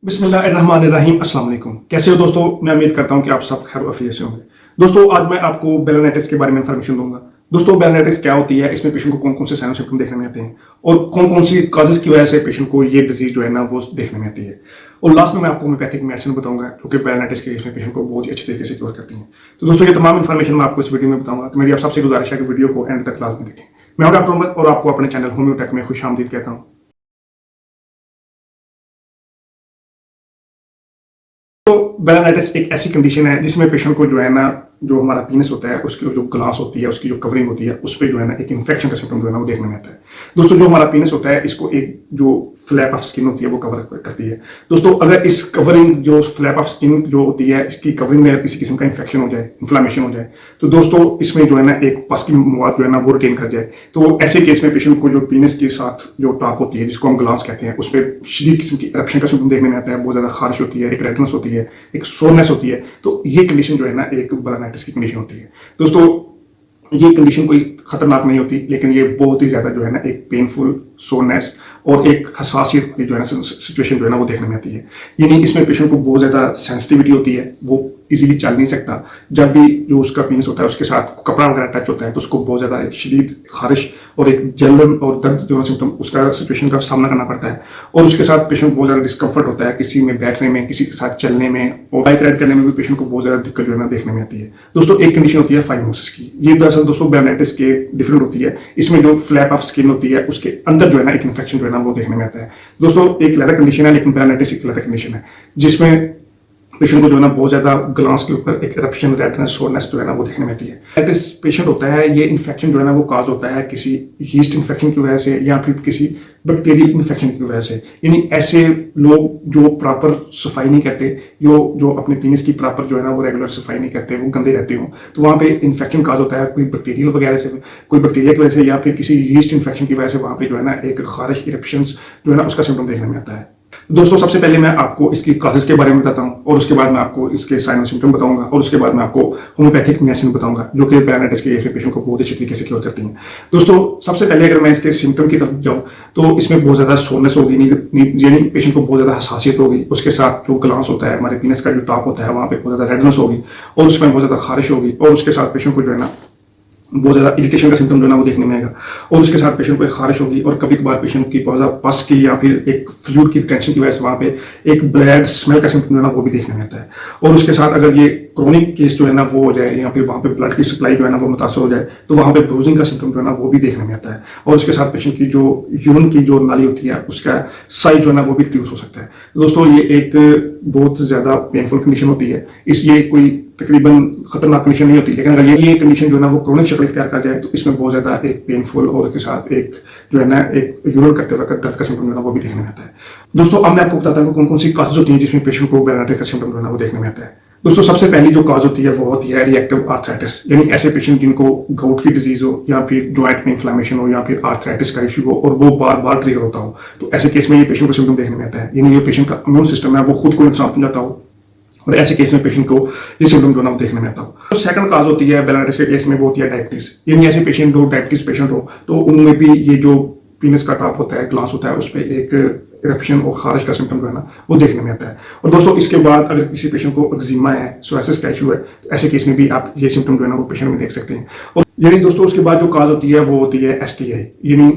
बिस्मिल्लाहिर्रहमानिर्रहीम अस्सलाम वालेकुम। कैसे हो दोस्तों? मैं उम्मीद करता हूं कि आप सब खैर वफियत से होंगे। दोस्तों आज मैं आपको बेलोनाइटिस के बारे में इंफॉर्मेशन दूंगा। दोस्तों बेलोनाइटिस क्या होती है, इसमें पेशेंट को कौन कौन से साइन सिम्टम देखने में आते हैं और कौन कौन सी काजेज की वजह से पेशेंट को ये डिजीज जो है ना वो देखने में आती है। और लास्ट में मैं आपको होम्योपैथिक मेडिसिन बताऊंगा जो कि बेलोनाइटिस के केस में पेशेंट को बहुत ही अच्छे तरीके से क्योर करती है। तो दोस्तों ये तमाम इन्फॉर्मेशन मैं आपको इस वीडियो में बताऊंगा। तो मेरी आप सबसे गुजारिश है कि वीडियो को एंड तक लाजमी देखें। मैं हूं डॉक्टर मोहम्मद और आपको अपने चैनल होम्योटेक में खुशामदीद कहता हूँ। तो बेलोनाइटिस एक ऐसी कंडीशन है जिसमें पेशेंट को जो है ना, जो हमारा पीनस होता है उसकी जो ग्लास होती है, उसकी जो कवरिंग होती है, उस पर जो है ना एक इन्फेक्शन का सिम्टम जो है ना वो देखने में आता है। दोस्तों जो हमारा पीनस होता है इसको एक जो फ्लैप ऑफ स्किन होती है वो कवर करती है। दोस्तों अगर इस कवरिंग जो फ्लैप ऑफ स्किन जो होती है इसकी कवरिंग में किसी किस्म का इन्फेक्शन हो जाए, इन्फ्लामेशन हो जाए, तो दोस्तों इसमें जो है ना एक पस की मवाद जो है ना वो रिटेन कर जाए, तो ऐसे केस में पेशेंट को जो पीनस के साथ जो टॉप होती है जिसको हम ग्लास कहते हैं उस पर शदीद किस्म की इरप्शन का सिम्टम देखने में आता है। बहुत ज्यादा खारिश होती है, एक रेडनेस होती है, एक सोरनेस होती है। तो ये कंडीशन जो है ना एक बेलोनाइटिस की कंडीशन होती है। दोस्तों ये कंडीशन कोई खतरनाक नहीं होती, लेकिन ये बहुत ही ज्यादा जो है ना एक पेनफुल सोरनेस और एक हसासियत वाली जो है ना सिचुएशन जो है ना वो देखने में आती है। यानी इसमें पेशेंट को बहुत ज्यादा सेंसिटिविटी होती है, वो इजीली चल नहीं सकता। जब भी जो उसका पीनस होता है उसके साथ कपड़ा वगैरह टच होता है तो उसको बहुत ज्यादा एक शदीद खारिश और एक जलन और दर्द जो है सिम्टम उसका सिचुएशन का सामना करना पड़ता है। और उसके साथ पेशेंट बहुत ज्यादा डिस्कम्फर्ट होता है किसी में बैठने में, किसी के साथ चलने में, और बाइक राइड करने में भी पेशेंट को बहुत ज्यादा दिक्कत जो है ना देखने में आती है। दोस्तों एक कंडीशन होती है फाइब्रोसिस की। ये दरअसल दोस्तों बेलोनाइटिस के डिफरेंट होती है। इसमें जो फ्लैप ऑफ स्किन होती है उसके अंदर जो है ना एक इन्फेक्शन जो है ना वो देखने में आता है। दोस्तों एक अलग कंडीशन है, लेकिन बेलोनाइटिस एक अलग कंडीशन है जिसमें पेशेंट को जो है ना बहुत ज्यादा ग्लास के ऊपर एक इरप्शन, रेडनेस, सोरनेस जो है ना वो देखने में आती है। बेलोनाइटिस पेशेंट होता है, ये इन्फेक्शन जो है ना वो काज होता है किसी यीस्ट इन्फेक्शन की वजह से या फिर किसी बैक्टीरियल इन्फेक्शन की वजह से। यानी ऐसे लोग जो प्रॉपर सफाई नहीं करते, जो अपने पीनस की प्रॉपर जो है ना वो रेगुलर सफाई नहीं करते, वो गंदे रहते हो, तो वहाँ पे इन्फेक्शन काज होता है कोई बैक्टीरियल वगैरह से, कोई बैक्टीरिया की वजह से या फिर किसी यीस्ट इन्फेक्शन की वजह से। वहाँ पे जो है ना एक खारिश, इरप्शन जो है ना उसका सिम्टम देखने में आता है। दोस्तों सबसे पहले मैं आपको इसकी काजेस के बारे में बताता हूँ और उसके बाद मैं आपको इसके साइन और सिम्टम बताऊंगा और उसके बाद मैं आपको होम्योपैथिक मेडिसिन बताऊंगा जो कि बेलोनाइटिस के पेशेंट को बहुत अच्छे तरीके से क्योर करती हैं। दोस्तों सबसे पहले अगर मैं इसके सिम्टम की तरफ जाऊँ तो इसमें बहुत ज्यादा सोरनेस होगी, यानी पेशेंट को बहुत ज्यादा हसासियत होगी। उसके साथ जो ग्लास होता है, हमारे पीनस का जो टॉप होता है, वहाँ पे बहुत ज्यादा रेडनेस होगी और उसमें बहुत ज्यादा खारिश होगी। और उसके साथ पेशेंट को जो है ना बहुत ज्यादा इरिटेशन का सिम्टम जो है ना वो देखने में आएगा। और उसके साथ पेशेंट को एक खारिश होगी और कभी कभार पेशेंट की बहुत ज्यादा पस की या फिर एक फ्लूइड की टेंशन की वजह से वहाँ पे एक ब्लैड स्मेल का सिम्टम जो है ना वो भी देखने में आता है। और उसके साथ अगर ये क्रोनिक केस जो है ना वो हो जाए या फिर वहाँ पे ब्लड की सप्लाई जो है ना वो मुतासर हो जाए तो वहाँ पे ब्रूजिंग का सिम्टम जो है ना वो भी देखने में आता है। और उसके साथ पेशेंट की जो यूरिन की जो नाली होती है उसका साइज जो है ना वो भी रिड्यूस हो सकता है। दोस्तों ये एक बहुत ज्यादा पेनफुल कंडीशन होती है, इसलिए कोई तकरीबन खतरनाक कंडीशन नहीं होती, लेकिन अगर ये कंडीशन जो है ना वो क्रोनिक शक्ल इख्तियार कर जाए तो इसमें बहुत ज्यादा एक पेनफुल और उसके साथ एक जो है ना एक यूरिन करते वक्त दर्द का सिम्टम जो है ना वो भी देखने में आता है। दोस्तों अब मैं आपको बताता हूँ कौन कौन सी काजेज होती है जिसमें पेशेंट को बेलोनाइटिस का सिम्टम जो है ना वो देखने में आता है। दोस्तों सबसे पहली जो काज होती है वो होती है रिएक्टिव आर्थराइटिस। यानी ऐसे पेशेंट जिनको गाउट की डिजीज हो या फिर जॉइंट में इन्फ्लामेशन हो या फिर आर्थराइटिस का इशू हो और वो बार बार ट्रिगर होता हो, तो ऐसे केस में ये पेशेंट को सिम्टम देखने में आता है। यानी ये पेशेंट का इम्यून सिस्टम है वो खुद को नुकसान पहुंचाता हो और ऐसे केस में पेशेंट को ये सिम्टम जो है ना देखने में आता हो। तो सेकंड काज होती है बेलोनाइटिस के केस में वो होती है डायबिटीज। यानी ऐसे पेशेंट जो डायबिटीज पेशेंट हो तो उनमें भी ये जो पीनस का टॉप होता है, ग्लास होता है, उस पर एक इरप्शन और खारिश का सिम्टम जो है ना वो देखने में आता है। और दोस्तों इसके बाद अगर किसी पेशेंट को एक्जिमा है, सोरायसिस का इशू है, तो ऐसे केस में भी आप ये सिम्टम जो है ना वो पेशेंट में देख सकते हैं। और यानी दोस्तों उसके बाद जो काज होती है वो होती है STI। यानी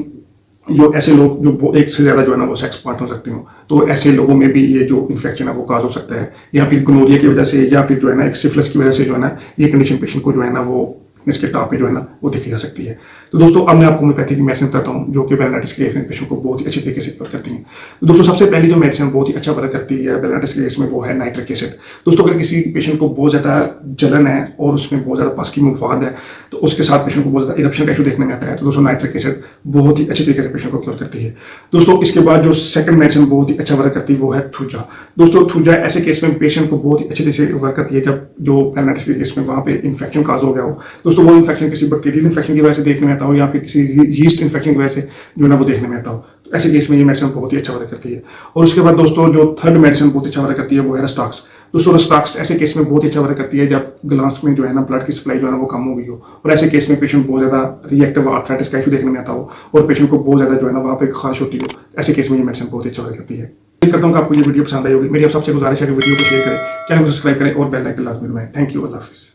जो ऐसे लोग जो एक से ज्यादा जो है ना वो सेक्स पार्टनर रखते हो, तो ऐसे लोगों में भी ये जो इन्फेक्शन है वो काज हो सकता है, या फिर गोनोरिया की वजह से या फिर जो है ना एक सिफिलिस की वजह से जो है ना ये कंडीशन पेशेंट को जो है ना वो इसके टॉप पे जो है ना वो देखी जा सकती है। तो दोस्तों अब मैं आपको होम्योपैथिक मेडिसिन बताता हूँ जो कि बेलोनाइटिस के पेशेंट को बहुत ही अच्छे तरीके से क्योर करती हैं। तो दोस्तों सबसे पहली जो मेडिसिन बहुत ही अच्छा वर्क करती है बेलोनाइटिस के केस में वो है नाइट्रिक एसिड। दोस्तों अगर किसी पेशेंट को बहुत ज्यादा जलन है और उसमें बहुत ज्यादा पस की मुफाद है तो उसके साथ पेशेंट को बहुत ज्यादा इरप्शन का इशू देखने में आता है, तो दोस्तों नाइट्रिक एसिड बहुत ही अच्छे तरीके से पेशेंट को क्योर करती है। दोस्तों इसके बाद जो सेकंड मेडिसिन बहुत ही अच्छा वर्क करती है वो है थूजा। दोस्तों थूजा ऐसे केस में पेशेंट को बहुत ही अच्छे तरीके से वर्क करती है जब जो बेलोनाइटिस के केस में वहाँ पे इन्फेक्शन काज हो गया हो। दोस्तों वो इन्फेक्शन किसी बैक्टीरियल इन्फेक्शन की वजह से देखने में आता हो या फिर किसी यीस्ट इन्फेक्शन की वजह से जो है ना वो देखने में आता हो, तो ऐसे केस में ये मेडिसिन बहुत ही अच्छा वर्क करती है। और उसके बाद दोस्तों जो थर्ड मेडिसिन बहुत अच्छा वर्क करती है वो है रस्टाक्स। दोस्तों रस्टाक्स ऐसे केस में बहुत ही अच्छा वर्क करती है जब ग्लास में जो है ना ब्लड की सप्लाई जो है ना वो कम हो गई हो और ऐसे केस में पेशेंट बहुत ज्यादा रिएक्टिव आर्थराइटिस का इशू देखने में आता हो और पेशेंट को बहुत ज्यादा जो है ना वहाँ पे खारिश होती हो, ऐसे केस में ये मेडिसिन बहुत अच्छा वर्क करती है। उम्मीद करता हूँ कि आपको ये वीडियो पसंद आई होगी। मेरी आप सबसे गुजारिश है कि वीडियो को शेयर करें, चैनल को सब्सक्राइब करें और बेल आइकन लाजमी दबाएं। थैंक यू, अल्लाह हाफिज़।